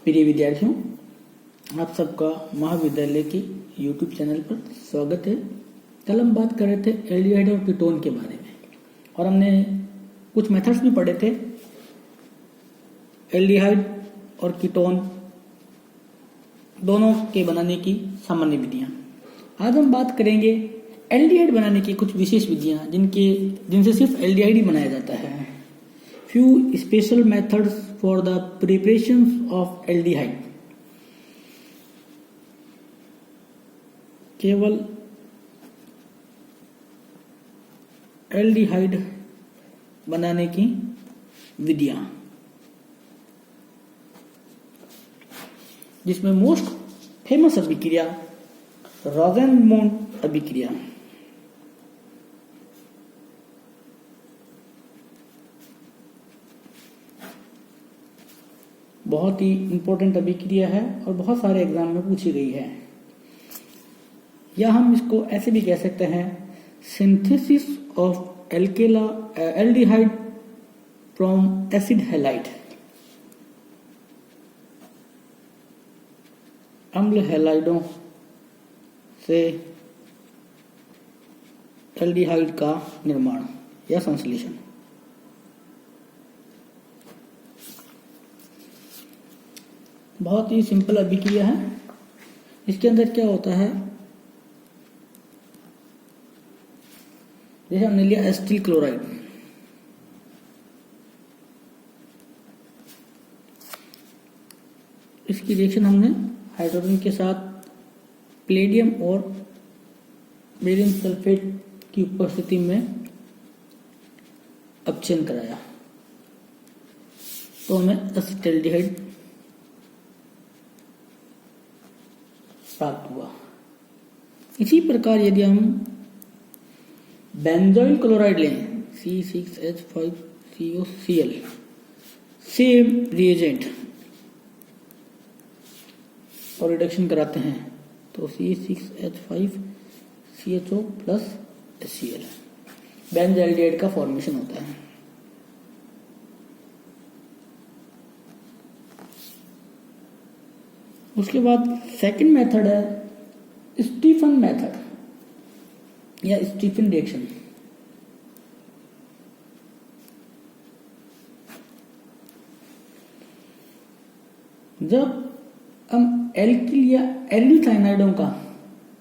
प्रिय विद्यार्थियों, आप सबका महाविद्यालय की YouTube चैनल पर स्वागत है। कल हम बात कर रहे थे एल्डिहाइड और कीटोन के बारे में और हमने कुछ मेथड्स भी पढ़े थे एल्डिहाइड और कीटोन दोनों के बनाने की सामान्य विधियां। आज हम बात करेंगे एल्डिहाइड बनाने की कुछ विशेष विधियां जिनसे सिर्फ एल्डिहाइड ही बनाया जाता है। Few special methods for the preparations of aldehyde। केवल एल्डिहाइड बनाने की विधियां, जिसमें मोस्ट फेमस अभिक्रिया रोज़ेनमूड अभिक्रिया। बहुत ही इंपॉर्टेंट अभिक्रिया है और बहुत सारे एग्जाम में पूछी गई है। या हम इसको ऐसे भी कह सकते हैं, synthesis of aldehyde from acid halide. अम्ल हैलाइडों से एल्डिहाइड का निर्माण या संश्लेषण। बहुत ही सिंपल अभिक्रिया है। इसके अंदर क्या होता है, जैसे हमने लिया एसिटिल क्लोराइड, इसकी रिएक्शन हमने हाइड्रोजन के साथ पैलेडियम और बेरियम सल्फेट की उपस्थिति में अपचयन कराया, तो हमें एसिटाल्डिहाइड प्राप्त हुआ। इसी प्रकार यदि हम बेंजोइल क्लोराइड लें, C6H5COCl, सेम रिएजेंट और रिडक्शन कराते हैं तो C6H5CHO प्लस HCl बेंजोएल्डिहाइड का फॉर्मेशन होता है। उसके बाद सेकंड मेथड है स्टीफन मेथड या स्टीफन रिएक्शन। जब हम एल्किल या एल्डिसाइनाइडों का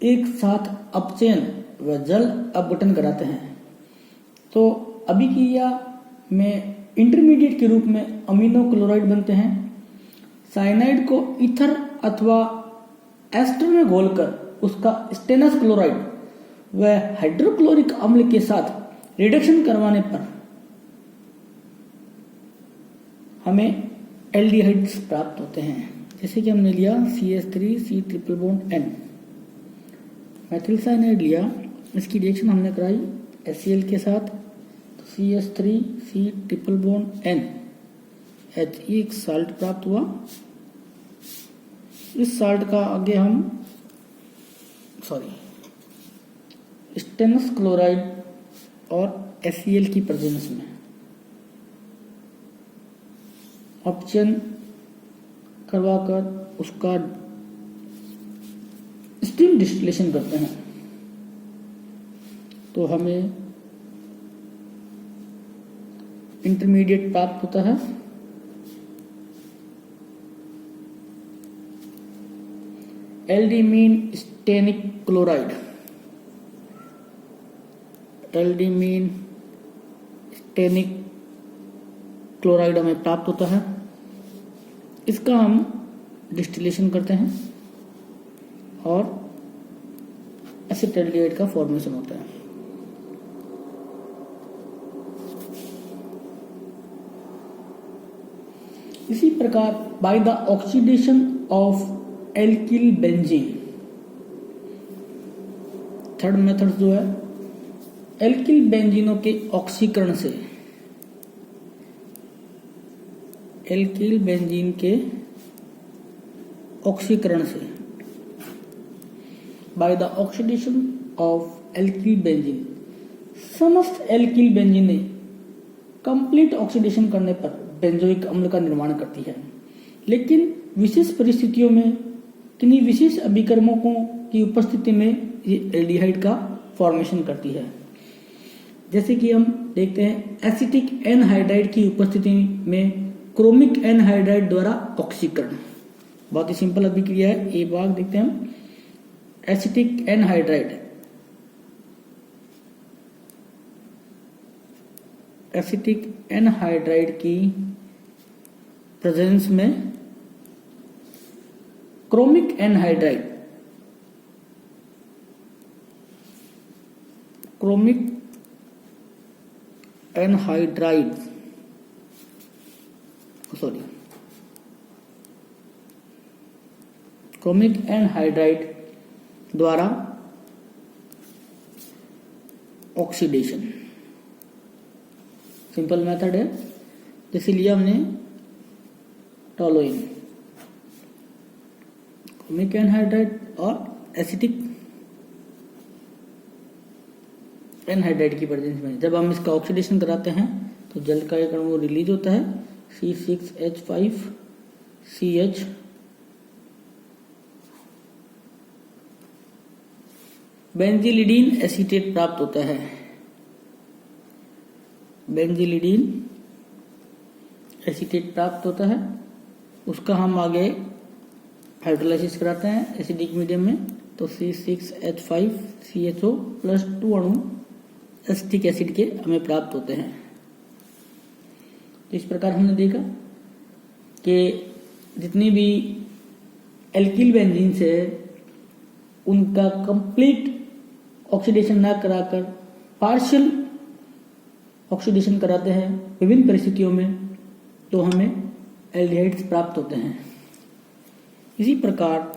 एक साथ अपचयन व जल अपघटन कराते हैं तो अभिक्रिया में इंटरमीडिएट के रूप में अमीनो क्लोराइड बनते हैं। साइनाइड को ईथर अथवा एस्टर में घोलकर उसका स्टेनस क्लोराइड व हाइड्रोक्लोरिक अम्ल के साथ रिडक्शन करवाने पर हमें एल्डिहाइड्स प्राप्त होते हैं। जैसे कि हमने लिया CH3C triple bond N, methyl cyanide लिया, इसकी रिएक्शन हमने कराई HCl के साथ, तो CH3C triple bond N H, एक साल्ट प्राप्त हुआ। इस साल्ट का आगे हम स्टेनस क्लोराइड और HCl की प्रेजेंस में अपचयन करवाकर उसका स्टीम डिस्टिलेशन करते हैं तो हमें इंटरमीडिएट प्राप्त होता है। एल्डिमीन स्टेनिक क्लोराइड, एल्डिमीन स्टेनिक क्लोराइड हमें प्राप्त होता है। इसका हम डिस्टिलेशन करते हैं और एसिटाल्डिहाइड का फॉर्मेशन होता है। इसी प्रकार by the oxidation of alkyl benzene, third method जो है एल्किल बेंजीनों के ऑक्सीकरण से, एल्किल बेंजीन के ऑक्सीकरण से, by the oxidation of alkyl benzene, समस्त एल्किल बेंजीनें कंप्लीट ऑक्सीडेशन करने पर बेंजोइक अम्ल का निर्माण करती है। लेकिन विशेष परिस्थितियों में किन्हीं विशेष अभिकर्मकों की उपस्थिति में ये एल्डिहाइड का फॉर्मेशन करती है। जैसे कि हम देखते हैं एसिटिक एनहाइड्राइड की उपस्थिति में क्रोमिक एनहाइड्राइड द्वारा ऑक्सीकरण। बहुत ही सिंपल अभिक्रिया है, ये भाग देखते हैं हम। एसिटिक एनहाइड्राइड, एसिटिक एनहाइड्राइड की प्रेजेंस में chromic anhydride, chromic anhydride chromic anhydride द्वारा ऑक्सीडेशन। सिंपल मेथड है। जैसे लिया हमने टोलुइन, क्रोमिक एनहाइड्राइड और एसिटिक एनहाइड्राइड की प्रेजेंस में जब हम इसका ऑक्सीडेशन कराते हैं तो जल का एक अणु रिलीज होता है C6H5CH, बेंजीलिडीन एसीटेट प्राप्त होता है। बेंजीलिडीन एसीटेट प्राप्त होता है, उसका हम आगे हाइड्रोलाइसिस कराते हैं एसिडिक मीडियम में, तो C6H5CHO प्लस 2 अणु एसिटिक एसिड के हमें प्राप्त होते हैं। तो इस प्रकार हमने देखा कि जितनी भी एल्किल बेंजीन्स है उनका कंप्लीट ऑक्सीडेशन ना कराकर पार्शियल ऑक्सीडेशन कराते हैं विभिन्न परिस्थितियों में, तो हमें एल्डिहाइड्स प्राप्त होते हैं। इसी प्रकार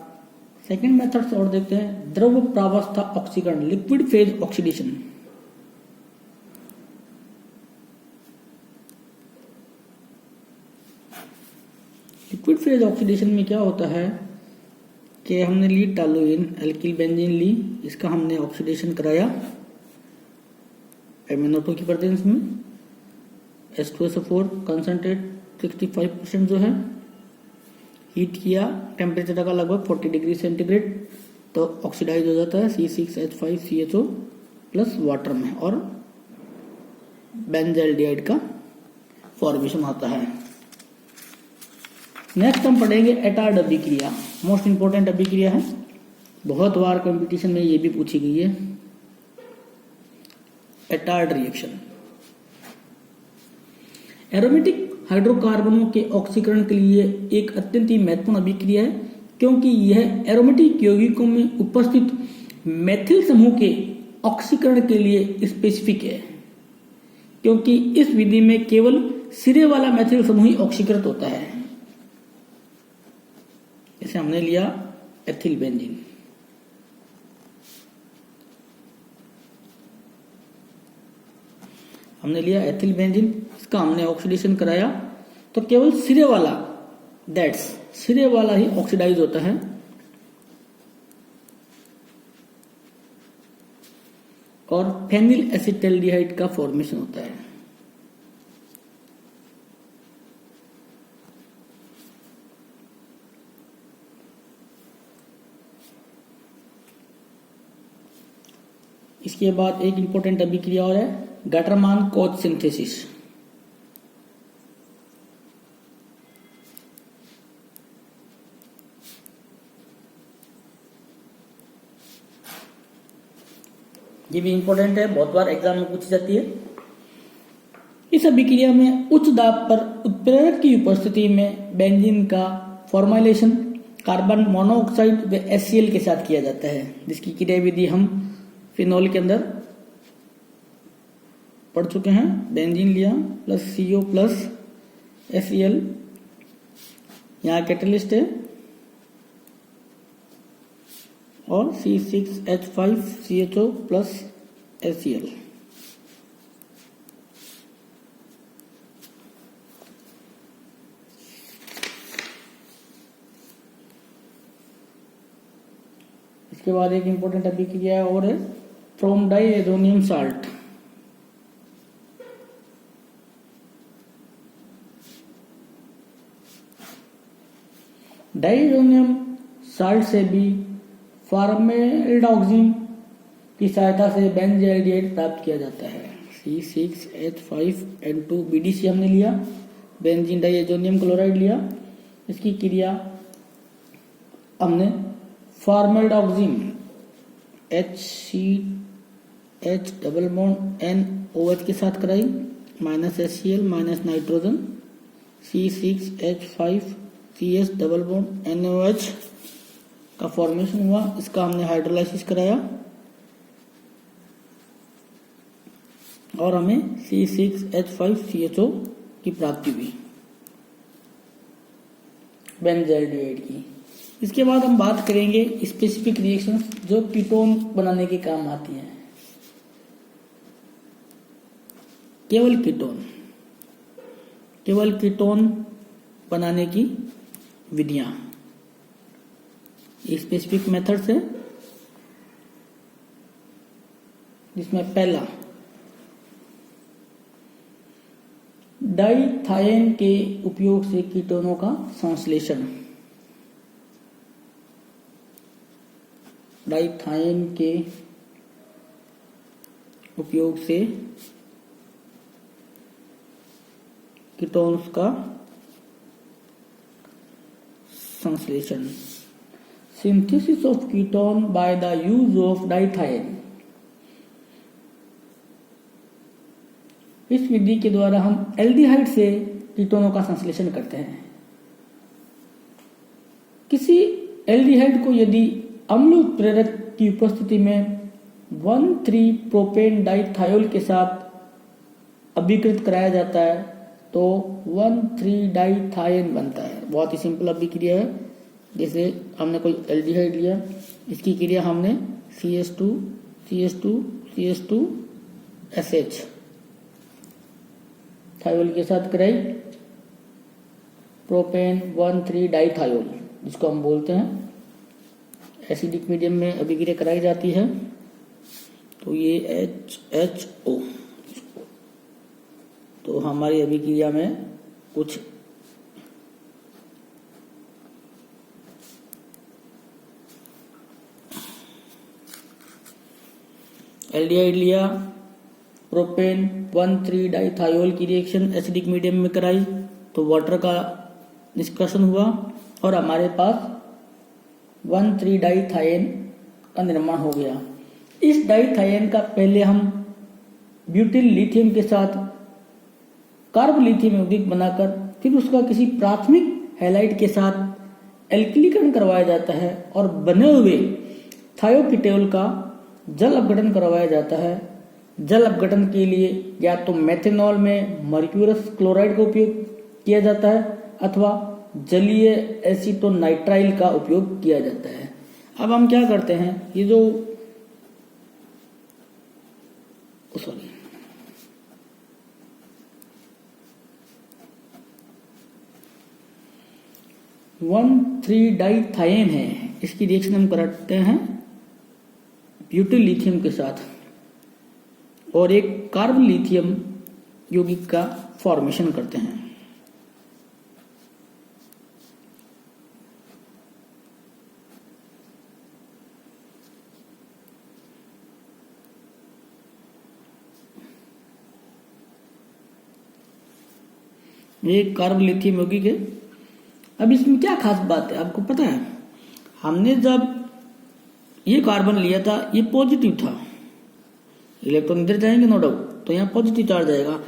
सेकंड मेथड और देखते हैं, द्रव प्रावस्था ऑक्सीकरण, liquid phase oxidation. Liquid phase oxidation में क्या होता है कि हमने ली टोलुइन, एल्किल बेंजीन ली, इसका हमने ऑक्सीडेशन कराया MnO2 की प्रेजेंस में, H2SO4 कंसंट्रेट 65% जो है, हीट किया, टेम्परेचर रखा लगभग 40 डिग्री सेंटीग्रेड, तो ऑक्सीडाइज हो जाता है C6H5CHO प्लस वाटर में और बेंजल्डिहाइड का फॉर्मेशन होता है। नेक्स्ट हम पढ़ेंगे एटार्ड अभिक्रिया, मोस्ट इंपोर्टेंट अभिक्रिया है, बहुत बार कंपटीशन में ये भी पूछी गई है। एटार्ड रिएक्शन एरोमेटिक हाइड्रोकार्बनों के ऑक्सीकरण के लिए एक अत्यंत ही महत्वपूर्ण अभिक्रिया है, क्योंकि यह एरोमेटिक यौगिकों में उपस्थित मेथिल समूह के ऑक्सीकरण के लिए स्पेसिफिक है, क्योंकि इस विधि में केवल सिरे वाला मेथिल समूह ही ऑक्सीकृत होता है। जैसे हमने लिया एथिल बेंजीन, इसका हमने ऑक्सीडेशन कराया तो केवल सिरे वाला, सिरे वाला ही ऑक्सीडाइज होता है। और फेनिल एसिटाल्डिहाइड का फॉर्मेशन होता है। इसके बाद एक इंपॉर्टेंट अभिक्रिया और है, गटरमान कोच सिंथेसिस। ये भी इंपॉर्टेंट है, बहुत बार एग्जाम में पूछी जाती है। इस अभिक्रिया में उच्च दाब पर उत्प्रेरक की उपस्थिति में बेंजीन का फॉर्मुलेशन कार्बन मोनोऑक्साइड व HCl के साथ किया जाता है, जिसकी क्रिया विधि हम फिनॉल के अंदर पढ़ चुके हैं। बेंजीन लिया प्लस CO प्लस HCl, यहाँ कैटलिस्ट है, और C6H5CHO प्लस HCl। इसके बाद एक इंपॉर्टेंट अभिक्रिया और है, from diazonium salt. Diazonium salt से भी फॉर्मेल्डॉक्सिन की सहायता से बेंजाइड प्राप्त किया जाता है। C6H5N2 BDC हमने लिया, बेंजीन डाइएजोनियम क्लोराइड लिया, इसकी क्रिया हमने फॉर्मेल्डॉक्सिन HCH डबल बॉन्ड NOH के साथ कराई, -HCl minus nitrogen C6H5CS double bond NOH का फॉर्मेशन हुआ, इसका हमने हाइड्रोलाइसिस कराया और हमें C6H5CHO की प्राप्ति हुई बेंजाइड की। इसके बाद हम बात करेंगे स्पेसिफिक रिएक्शंस जो कीटोन बनाने के काम आती हैं। केवल कीटोन बनाने की विधियां, स्पेसिफिक मेथड्स है, जिसमें पहला डाइथायन के उपयोग से कीटोनों का संश्लेषण। डाइथायन के उपयोग से कीटोन्स का संश्लेषण। Synthesis of ketone by the use of dithiane. इस विधि के द्वारा हम एल्डिहाइड से कीटोनों का संश्लेषण करते हैं। किसी एल्डिहाइड को यदि अम्ल उत्प्रेरक की उपस्थिति में 1,3-प्रोपेन डाइथायोल के साथ अभिकृत कराया जाता है तो 1,3-डाइथायन बनता है। बहुत ही सिंपल अभिक्रिया है। जैसे हमने कोई एल्डिहाइड लिया, इसकी क्रिया हमने CH2SH थायोल के साथ कराई, प्रोपेन 1,3-डाइथायोल, जिसको हम बोलते हैं एसिडिक मीडियम में अभिक्रिया कराई जाती है, तो ये HHO। तो हमारी अभिक्रिया में कुछ एल्डिहाइड लिया, प्रोपेन 1,3-डाइथायोल की रिएक्शन एसिडिक मीडियम में कराई तो वाटर का निष्कर्षण हुआ और हमारे पास 1,3-डाइथायन का निर्माण हो गया। इस डाइथायन का पहले हम ब्यूटिल लिथियम के साथ कार्ब लिथियम यौगिक बनाकर फिर उसका किसी प्राथमिक हैलाइड के साथ एल्किलीकरण करवाया जाता है और बने हुए थायोकीटोल का जल अपघटन करवाया जाता है। जल अपघटन के लिए या तो मेथेनॉल में मर्क्यूरस क्लोराइड का उपयोग किया जाता है अथवा जलीय एसीटोनाइट्राइल का उपयोग किया जाता है। अब हम क्या करते हैं, ये जो सॉरी 1,3-डाइथायन है, इसकी रिएक्शन हम करते हैं ब्यूटिल लिथियम के साथ और एक कार्ब लिथियम यौगिक का फॉर्मेशन करते हैं। ये कार्ब लिथियम यौगिक है। अब इसमें क्या खास बात है आपको पता है, हमने जब ये कार्बन लिया था ये पॉजिटिव था, इलेक्ट्रॉन इधर जाएंगे नो डाउट, तो यहाँ पॉजिटिव चार्ज आएगा।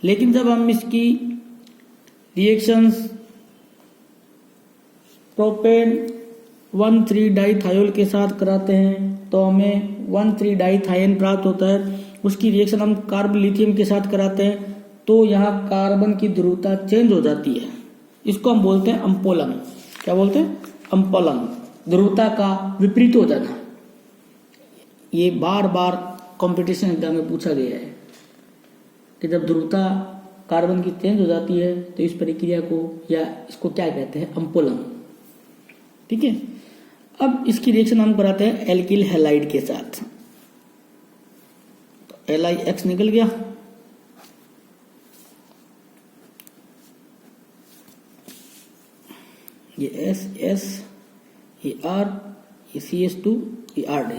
लेकिन जब हम इसकी रिएक्शंस प्रोपेन 1,3-डाइथायोल के साथ कराते हैं तो हमें 1,3-डाइथायन प्राप्त होता है। उसकी रिएक्शन हम कार्ब लिथियम के साथ कराते हैं तो यहाँ कार्बन की ध्रुवता चेंज हो जाती है। इसको हम बोलते हैं अम्पोलन। क्या बोलते हैं? अम्पोलन, ध्रुवता का विपरीत हो जाना। ये बार बार कंपटीशन एग्जाम में पूछा गया है कि जब ध्रुवता कार्बन की चेंज हो जाती है तो इस प्रक्रिया को या इसको क्या कहते हैं? अम्पोलन। ठीक है। अब इसकी रिएक्शन हम कराते हैं एल्किल हैलाइड के साथ। तो LiX निकल गया, ये S, ये R, ये CH2, ये R'।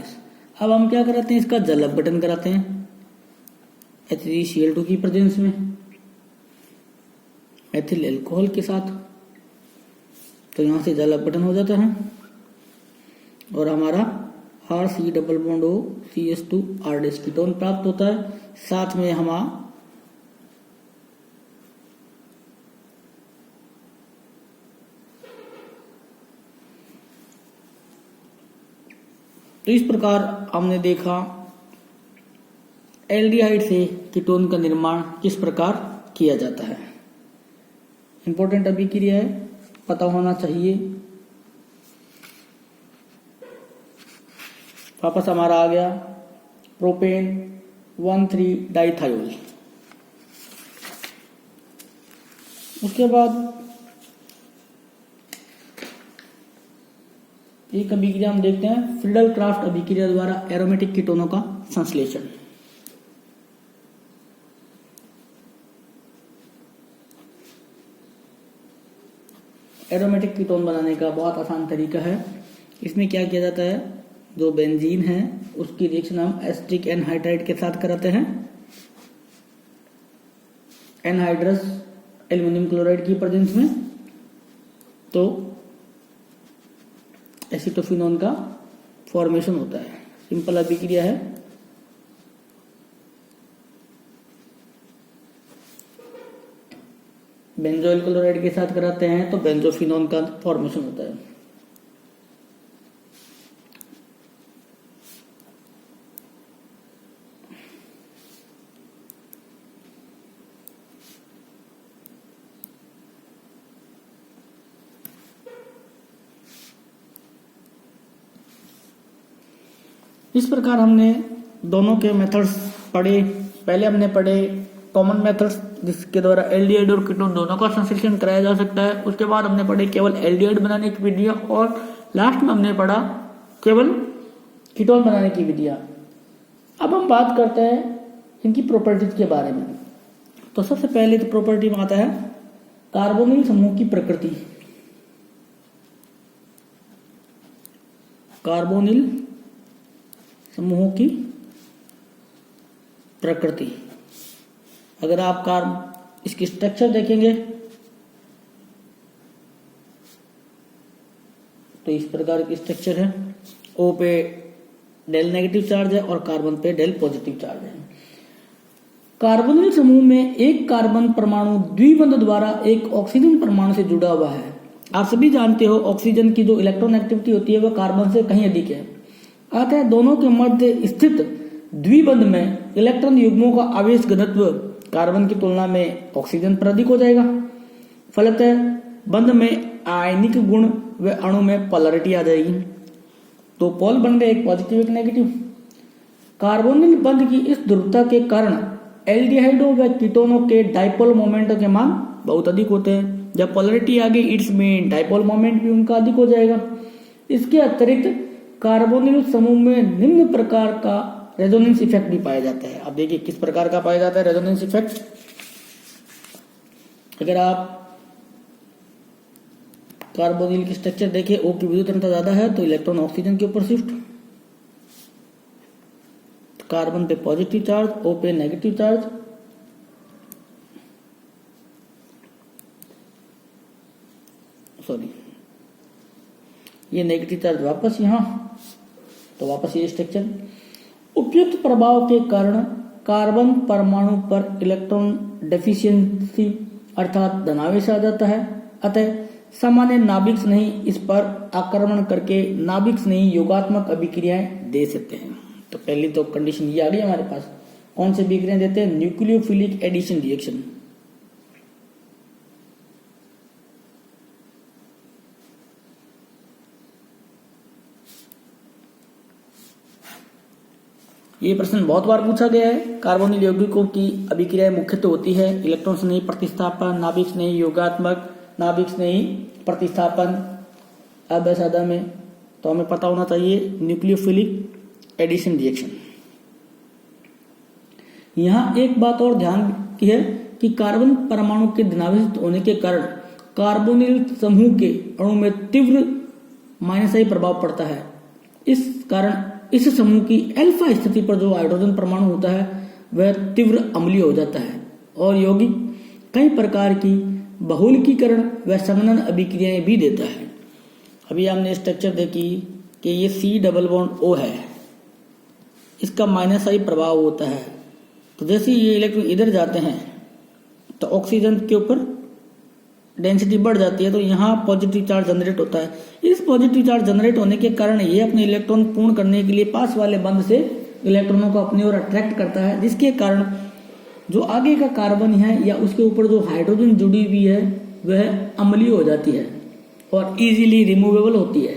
अब हम क्या कराते हैं, इसका जल अपघटन कराते हैं H3Cl2 की प्रेजेंस में एथिल अल्कोहल के साथ। तो यहाँ से जल अपघटन हो जाता है और हमारा RC double bond O CH2 R' ketone प्राप्त होता है। साथ में हम तो इस प्रकार हमने देखा एल्डिहाइड से कीटोन का निर्माण किस प्रकार किया जाता है। इंपॉर्टेंट अभिक्रिया है, पता होना चाहिए। वापस हमारा आ गया प्रोपेन 1,3-डाइथायोल। उसके बाद एक अभिक्रिया हम देखते हैं, फ्रीडल क्राफ्ट अभिक्रिया द्वारा एरोमेटिक कीटोनों का संश्लेषण। एरोमेटिक कीटोन बनाने का बहुत आसान तरीका है। इसमें क्या किया जाता है, जो बेंजीन है उसकी रिएक्शन हम एसिटिक एनहाइड्राइड के साथ कराते हैं। एनहाइड्रस एल्युमिनियम क्लोराइड की प्रेजेंस में, तो एसिटोफिनोन का फॉर्मेशन होता है। सिंपल अभिक्रिया है। बेंजोइल क्लोराइड के साथ कराते हैं तो बेंजोफिनोन का फॉर्मेशन होता है। इस प्रकार हमने दोनों के मेथड्स पढ़े। पहले हमने पढ़े कॉमन मेथड्स जिसके द्वारा एल्डिहाइड और कीटोन दोनों का संश्लेषण कराया जा सकता है। उसके बाद हमने पढ़े केवल एल्डिहाइड बनाने की विधियां और लास्ट में हमने पढ़ा केवल कीटोन बनाने की विधियां। अब हम बात करते हैं इनकी प्रॉपर्टीज के बारे में। तो सबसे पहले तो प्रॉपर्टी में आता है कार्बोनिल समूह की प्रकृति। कार्बोनिल समूहों की प्रकृति। अगर आप इसकी स्ट्रक्चर देखेंगे तो इस प्रकार की स्ट्रक्चर है। O पे डेल नेगेटिव चार्ज है और कार्बन पे डेल पॉजिटिव चार्ज है। कार्बोनिल समूह में एक कार्बन परमाणु द्विबंध द्वारा एक ऑक्सीजन परमाणु से जुड़ा हुआ है। आप सभी जानते हो ऑक्सीजन की जो इलेक्ट्रॉन एक्टिविटी होती है वह कार्बन से कहीं अधिक है। अतः दोनों के मध्य स्थित द्विबंध में इलेक्ट्रॉन युग्मों का आवेश घनत्व कार्बन की तुलना में ऑक्सीजन पर अधिक हो जाएगा। फलतः बंध में आयनिक गुण व अणु में पोलैरिटी आ जाएगी। तो पोल बन गए, एक पॉजिटिव एक नेगेटिव। कार्बोनिल बंध की इस ध्रुवता के कारण एल्डिहाइडों व कीटोनों के डाइपोल मोमेंट के मान बहुत अधिक होते हैं। जब पोलैरिटी आ गई इट्स मीन डाइपोल मोमेंट भी उनका अधिक हो जाएगा। इसके अतिरिक्त कार्बोनिल समूह में निम्न प्रकार का रेजोनेंस इफेक्ट भी पाया जाता है। अब देखिए किस प्रकार का पाया जाता है रेजोनेंस इफेक्ट। अगर आप कार्बोनिल की स्ट्रक्चर देखें, O की विद्युत घनत्व ज्यादा है तो इलेक्ट्रॉन ऑक्सीजन के ऊपर शिफ्ट, कार्बन पे पॉजिटिव चार्ज, O पे नेगेटिव चार्ज। सॉरी, ये नेगेटिव चार्ज वापस यहां, तो वापस ये स्ट्रक्चर। उपयुक्त प्रभाव के कारण कार्बन परमाणु पर इलेक्ट्रॉन डेफिशिएंसी अर्थात धनावेश आ जाता है। अतः सामान्य नाभिक नहीं इस पर आक्रमण करके नाभिक नहीं योगात्मक अभिक्रियाएं दे सकते हैं। तो पहली तो कंडीशन ये आ गई हमारे पास। कौन सी अभिक्रियाएं देते हैं? Nucleophilic addition reaction. ये प्रश्न बहुत बार पूछा गया है। कार्बोनिल यौगिकों की अभिक्रियाएं मुख्यतः होती है इलेक्ट्रॉन स्नेही प्रतिस्थापन, नाभिक स्नेही योगात्मक, नाभिक स्नेही प्रतिस्थापन। अब सादा में तो हमें पता होना चाहिए न्यूक्लियोफिलिक एडिशन रिएक्शन। यहां एक बात और ध्यान की है कि कार्बन परमाणु के धनावेशित होने के कारण कार्बोनिल समूह के अणु में तीव्र माइनस आई प्रभाव पड़ता है। इस कारण इस समूह की अल्फा स्थिति पर जो हाइड्रोजन परमाणु होता है वह तीव्र अम्लीय हो जाता है और यौगिक कई प्रकार की बहुलकीकरण व संघनन अभिक्रियाएं भी देता है। अभी हमने स्ट्रक्चर देखी कि ये C डबल बॉन्ड O है, इसका माइनस आई प्रभाव होता है। तो जैसे ये इलेक्ट्रॉन इधर जाते हैं तो ऑक्सीजन के ऊपर डेंसिटी बढ़ जाती है, तो यहाँ पॉजिटिव चार्ज जनरेट होता है। इस पॉजिटिव चार्ज जनरेट होने के कारण ये अपने इलेक्ट्रॉन पूर्ण करने के लिए पास वाले बंध से इलेक्ट्रॉनों को अपनी ओर अट्रैक्ट करता है, जिसके कारण जो आगे का कार्बन है या उसके ऊपर जो हाइड्रोजन जुड़ी हुई है वह अम्लीय हो जाती है और इजीली रिमूवेबल होती है।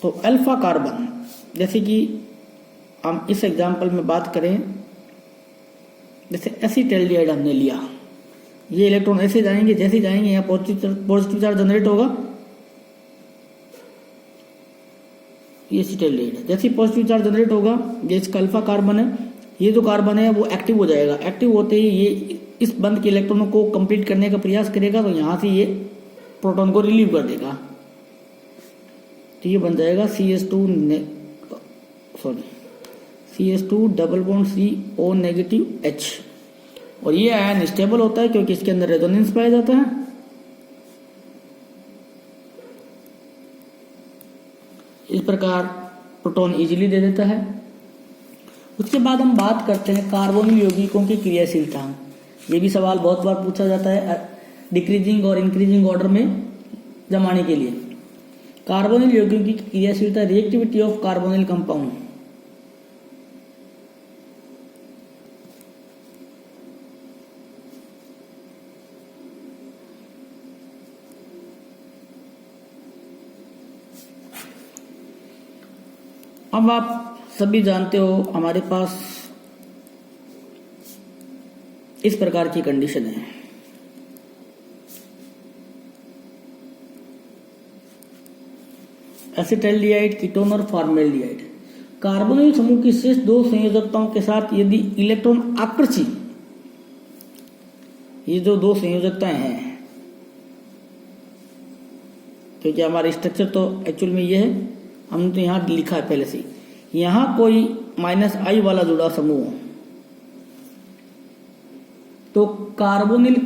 तो अल्फा कार्बन, जैसे कि हम इस एग्जाम्पल में बात करें, जैसे एसिटाल्डिहाइड हमने लिया, ये इलेक्ट्रॉन ऐसे जाएंगे, जैसे जाएंगे यहाँ पॉजिटिव चार्ज जनरेट होगा, ये एसिटाल्डिहाइड जैसे पॉजिटिव चार्ज जनरेट होगा, ये इसका अल्फा कार्बन है, ये जो कार्बन है वो एक्टिव हो जाएगा। एक्टिव होते ही ये इस बंध के इलेक्ट्रॉनों को कंप्लीट करने का प्रयास करेगा, तो यहाँ से ये प्रोटॉन को रिलीव कर देगा, तो ये बन जाएगा CS2 double bond CO negative H। और ये आयन स्टेबल होता है क्योंकि इसके अंदर रेजोनेंस पाया जाता है। इस प्रकार प्रोटॉन इजीली दे देता है। उसके बाद हम बात करते हैं कार्बोनिल यौगिकों की क्रियाशीलता। ये भी सवाल बहुत बार पूछा जाता है डिक्रीजिंग और इंक्रीजिंग ऑर्डर में जमाने के लिए। कार्बोनिल यौगिकों की क्रियाशीलता, रिएक्टिविटी ऑफ कार्बोनिल कंपाउंड। अब आप सभी जानते हो हमारे पास इस प्रकार की कंडीशन है। एसिटाल्डिहाइड, कीटोन और फॉर्मेल्डिहाइड। कार्बोनिल समूह की शेष दो संयोजकताओं के साथ यदि इलेक्ट्रॉन आकर्षी, ये जो दो संयोजकताएं हैं, क्योंकि हमारा स्ट्रक्चर तो एक्चुअल में ये है, हमने तो यहाँ लिखा है पहले से, यहाँ कोई -I वाला जुड़ा समूह, तो कार्बोनिल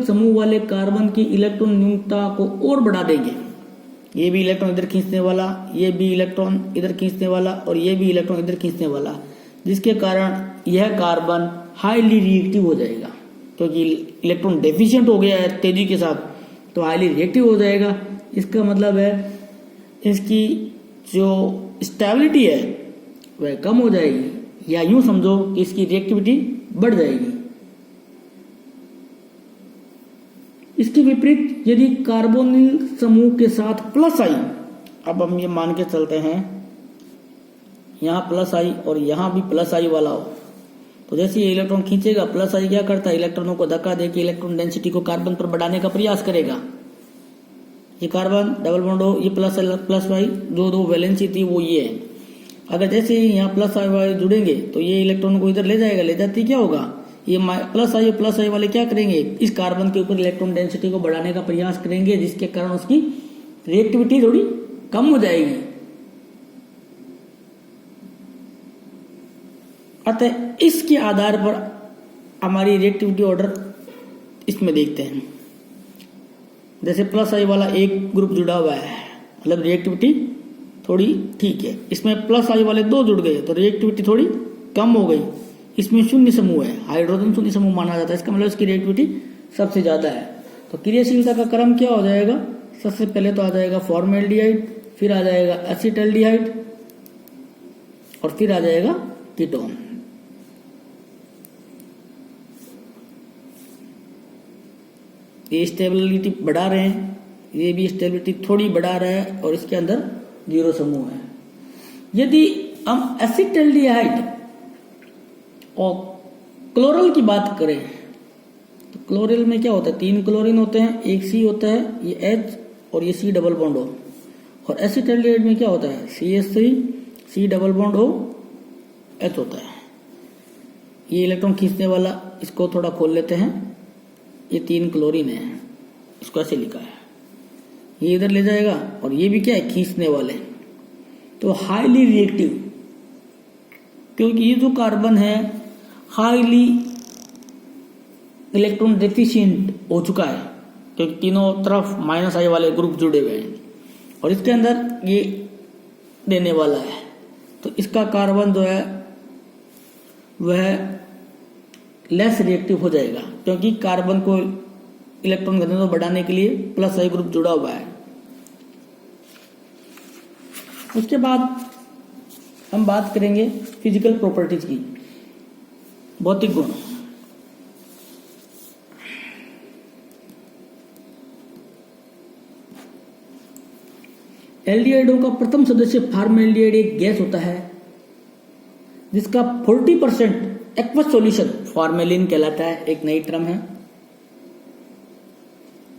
समूह वाले कार्बन की इलेक्ट्रॉन न्यूनता को और बढ़ा देंगे। ये भी इलेक्ट्रॉन इधर खींचने वाला, ये भी इलेक्ट्रॉन इधर खींचने वाला और ये भी इलेक्ट्रॉन इधर खींचने वाला, जिसके कारण यह कार्बन हाईली रिएक्टिव हो जाएगा। क्योंकि इलेक्ट्रॉन डेफिशिएंट हो गया है तेजी के साथ, तो हाईली रिएक्टिव हो जाएगा। इसका मतलब है इसकी जो स्टेबिलिटी है वह कम हो जाएगी, या यूं समझो कि इसकी रिएक्टिविटी बढ़ जाएगी। इसके विपरीत यदि कार्बोनिल समूह के साथ +I, अब हम ये मान के चलते हैं यहाँ +I और यहाँ भी +I वाला हो, तो जैसे ये इलेक्ट्रॉन खींचेगा, +I क्या करता है, इलेक्ट्रॉनों को धक्का देके इलेक्ट्रॉन डेंसिटी को कार्बन पर बढ़ाने का प्रयास करेगा। ये कार्बन डबल बॉन्ड हो, ये +I जो दो वैलेंसी थी वो ये है। अगर जैसे यहाँ +I जुड़ेंगे तो ये इलेक्ट्रॉन को इधर ले जाएगा, ले जाती क्या होगा, ये +I वाले क्या करेंगे, इस कार्बन के ऊपर इलेक्ट्रॉन डेंसिटी को बढ़ाने का प्रयास करेंगे, जिसके कारण उसकी रिएक्टिविटी थोड़ी कम हो जाएगी। अतः इसके आधार पर हमारी रिएक्टिविटी ऑर्डर इसमें देखते हैं। जैसे +I वाला एक ग्रुप जुड़ा हुआ है, मतलब रिएक्टिविटी थोड़ी ठीक है। इसमें +I वाले दो जुड़ गए तो रिएक्टिविटी थोड़ी कम हो गई। इसमें शून्य समूह है, हाइड्रोजन शून्य समूह माना जाता है, इसका मतलब इसकी रिएक्टिविटी सबसे ज्यादा है। तो क्रियाशीलता का क्रम क्या हो जाएगा, सबसे पहले तो आ जाएगा फॉर्मेल्डिहाइड, फिर आ जाएगा एसिटाल्डिहाइड और फिर आ जाएगा कीटोन। ये स्टेबिलिटी बढ़ा रहे हैं, ये भी स्टेबिलिटी थोड़ी बढ़ा रहा है और इसके अंदर 0 समूह है। यदि हम एसिटाल्डिहाइड और क्लोरल की बात करें तो क्लोरल में क्या होता है, 3 क्लोरीन होते हैं, एक C होता है, ये H और ये C डबल बॉन्ड O। और एसिटाल्डिहाइड में क्या होता है, CH3 C double bond O H होता है। ये इलेक्ट्रॉन खींचने वाला, इसको थोड़ा खोल लेते हैं। ये 3 क्लोरीन है, इसको ऐसे लिखा है, ये इधर ले जाएगा और ये भी क्या है, खींचने वाले। तो हाईली रिएक्टिव, क्योंकि ये जो कार्बन है हाईली इलेक्ट्रॉन डेफिशिएंट हो चुका है, क्योंकि तीनों तरफ -I वाले ग्रुप जुड़े हुए हैं और इसके अंदर ये देने वाला है। तो इसका कार्बन जो है वह लेस रिएक्टिव हो जाएगा, क्योंकि कार्बन को इलेक्ट्रॉन घनत्व बढ़ाने के लिए +I ग्रुप जुड़ा हुआ है। उसके बाद हम बात करेंगे फिजिकल प्रॉपर्टीज की, भौतिक गुण। एल्डिहाइडों का प्रथम सदस्य फॉर्मेल्डिहाइड एक गैस होता है जिसका 40% एक्वस सॉल्यूशन फॉर्मेलिन कहलाता है। एक नई टर्म है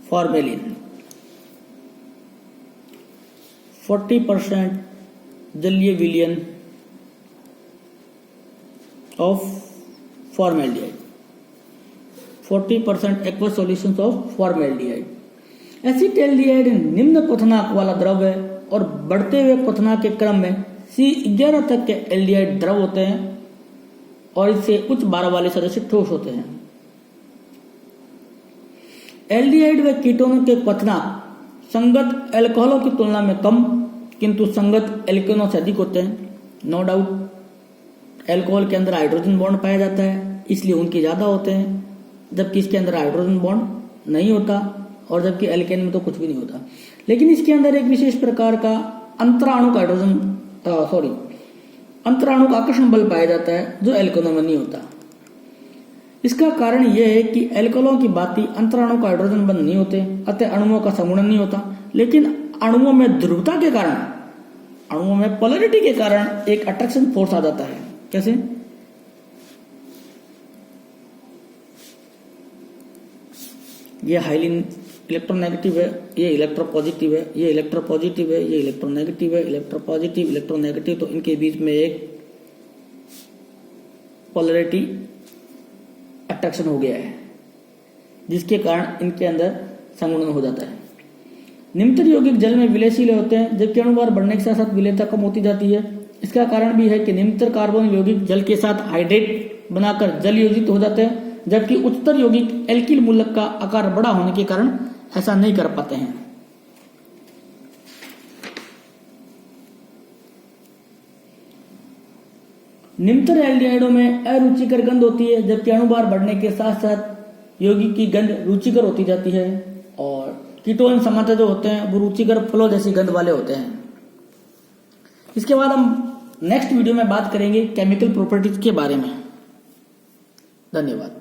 फॉर्मेलिन। 40% जलीय विलयन of formaldehyde, 40% aqueous solutions of formaldehyde. Acetaldehyde निम्न क्वथनांक वाला द्रव है और बढ़ते हुए क्वथनांक के क्रम में C11 तक के एल्डिहाइड द्रव होते हैं और इससे उच्च 12 वाले सदस्य ठोस होते हैं। एल्डिहाइड व कीटोनों के क्वथनांक संगत एल्कोहलों की तुलना में कम किंतु संगत एल्केनों से अधिक होते हैं। नो डाउट एल्कोहल के अंदर हाइड्रोजन बॉन्ड पाया जाता है, इसलिए उनके ज्यादा होते हैं, जबकि इसके अंदर हाइड्रोजन बॉन्ड नहीं होता और जबकि एल्केन में तो कुछ भी नहीं होता। लेकिन इसके अंदर एक विशेष प्रकार का अंतराणुक अंतराणुक आकर्षण बल पाया जाता है जो एल्केनों में नहीं होता। इसका कारण यह है कि एल्कोहलों की भांति अंतराणुक हाइड्रोजन बंध नहीं होते, अतः अणुओं का संगुणन नहीं होता। लेकिन अणुओं में ध्रुवता के कारण, अणुओं में पोलैरिटी के कारण एक अट्रैक्शन फोर्स आ जाता है। कैसे? ये हाईली इलेक्ट्रोनेगेटिव है, ये इलेक्ट्रोपॉजिटिव है, ये इलेक्ट्रोपॉजिटिव है, ये इलेक्ट्रोनेगेटिव है, इलेक्ट्रोपॉजिटिव इलेक्ट्रोनेगेटिव, तो इनके बीच में एक पोलैरिटी अट्रैक्शन हो गया है जिसके कारण इनके अंदर संगुणन हो जाता है। निम्नतर यौगिक जल में विलयशील होते हैं जबकि अणुभार बढ़ने के साथ साथ विलयता कम होती जाती है। इसका कारण भी है कि निम्नतर कार्बन यौगिक जल के साथ हाइड्रेट बनाकर जल योजित हो जाते हैं, जबकि उच्चतर यौगिक एल्किल मूलक का आकार बड़ा होने के कारण ऐसा नहीं कर पाते हैं। निम्नतर एल्डिहाइडों में अरुचिकर गंध होती है जबकि अणुभार बढ़ने के साथ साथ यौगिक की गंध रुचिकर होती जाती है और कीटोन समानता जो होते हैं वो रुचिकर फलों जैसी गंध वाले होते हैं। इसके बाद हम नेक्स्ट वीडियो में बात करेंगे केमिकल प्रॉपर्टीज के बारे में। धन्यवाद।